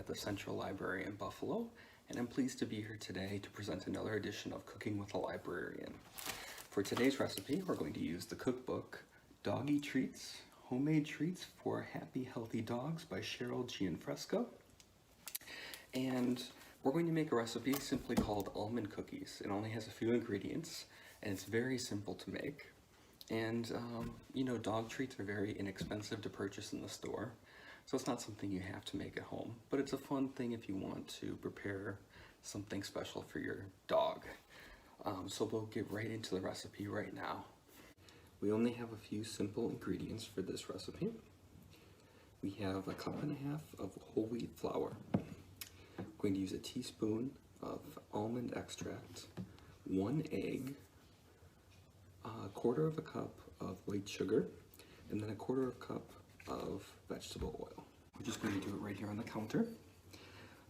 the Central Library in Buffalo, and I'm pleased to be here today to present another edition of Cooking with a Librarian. For today's recipe, we're going to use the cookbook Doggy Treats, Homemade Treats for Happy, Healthy Dogs by Cheryl Gianfrancesco. And we're going to make a recipe simply called almond cookies. It only has a few ingredients, and it's very simple to make. And, you know, dog treats are very inexpensive to purchase in the store, so it's not something you have to make at home, but it's a fun thing if you want to prepare something special for your dog. So we'll get right into the recipe right now. We only have a few simple ingredients for this recipe. We have 1.5 cups of whole wheat flour. I'm going to use a teaspoon of almond extract, 1 egg, 1/4 cup of white sugar, and then 1/4 cup of vegetable oil. We're just going to do it right here on the counter.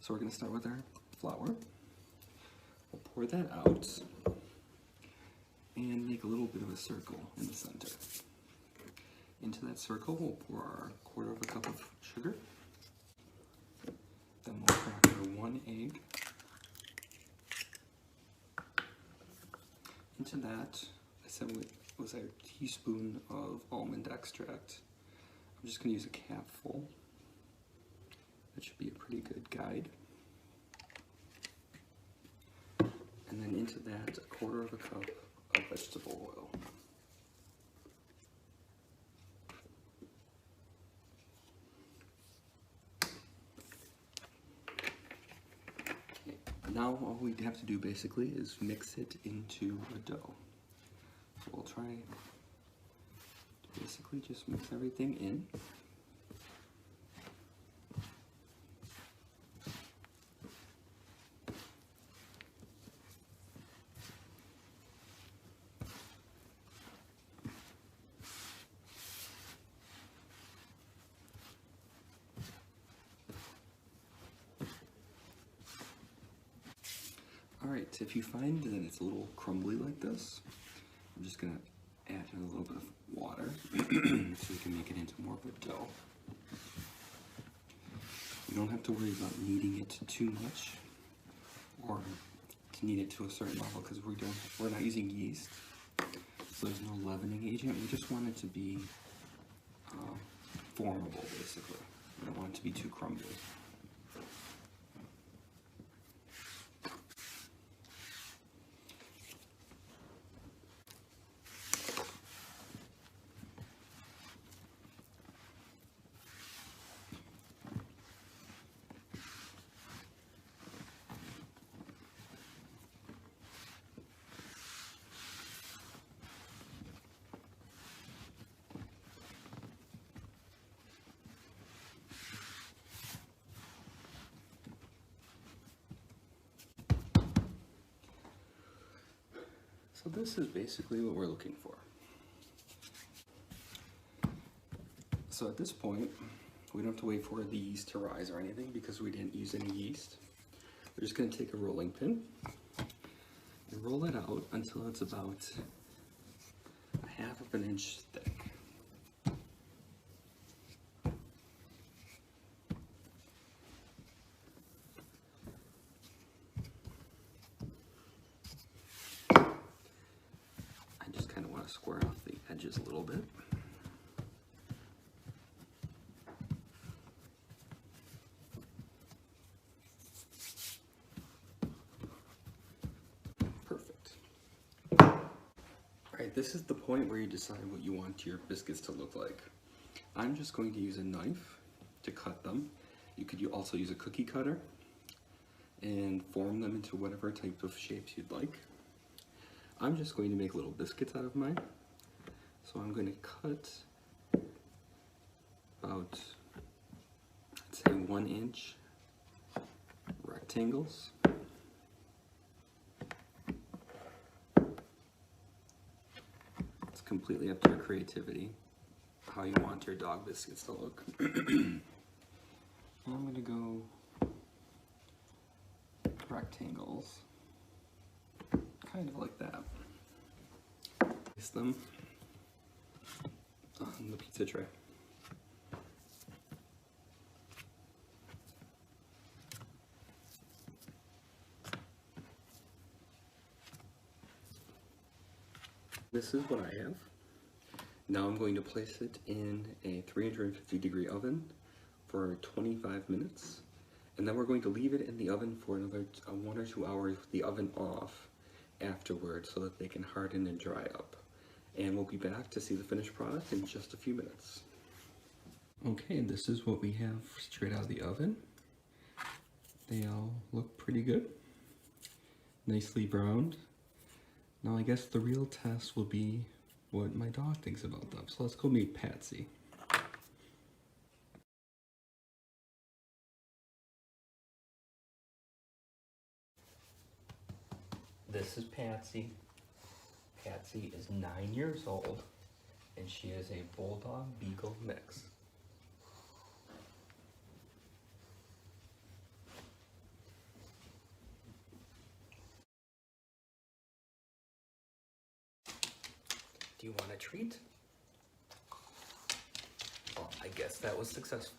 So we're going to start with our flour. We'll pour that out and make a little bit of a circle in the center. Into that circle, we'll pour our 1/4 cup of sugar. Then we'll crack our 1 egg. Into that, I said it was a teaspoon of almond extract. I'm just going to use a capful. That should be a pretty good guide. And then into that, 1/4 cup of vegetable oil. Okay. Now all we have to do basically is mix it into a dough. So we'll try to basically just mix everything in. Alright, if you find that it's a little crumbly like this, I'm just going to add in a little bit of water so we can make it into more of a dough. You don't have to worry about kneading it too much or to knead it to a certain level because we're not using yeast, so there's no leavening agent. We just want it to be formable, basically. We don't want it to be too crumbly. So this is basically what we're looking for. So at this point, we don't have to wait for the yeast to rise or anything because we didn't use any yeast. We're just going to take a rolling pin and roll it out until it's about 1/2 inch thick. Square off the edges a little bit. Perfect. Alright, this is the point where you decide what you want your biscuits to look like. I'm just going to use a knife to cut them. You could also use a cookie cutter and form them into whatever type of shapes you'd like. I'm just going to make little biscuits out of mine. So I'm going to cut about, let's say, 1 inch rectangles. It's completely up to your creativity, how you want your dog biscuits to look. And I'm going to go rectangles, kind of like that. Place them on the pizza tray. This is what I have. Now I'm going to place it in a 350-degree oven for 25 minutes. And then we're going to leave it in the oven for another 1 or 2 hours with the oven off afterwards so that they can harden and dry up. And we'll be back to see the finished product in just a few minutes. Okay, this is what we have straight out of the oven. They all look pretty good. Nicely browned. Now I guess the real test will be what my dog thinks about them. So let's go meet Patsy. This is Patsy. Patsy is 9 years old, and she is a Bulldog Beagle mix. Do you want a treat? Well, I guess that was successful.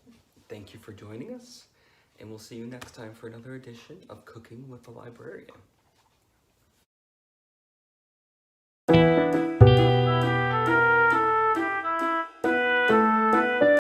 Thank you for joining us, and we'll see you next time for another edition of Cooking with the Librarian.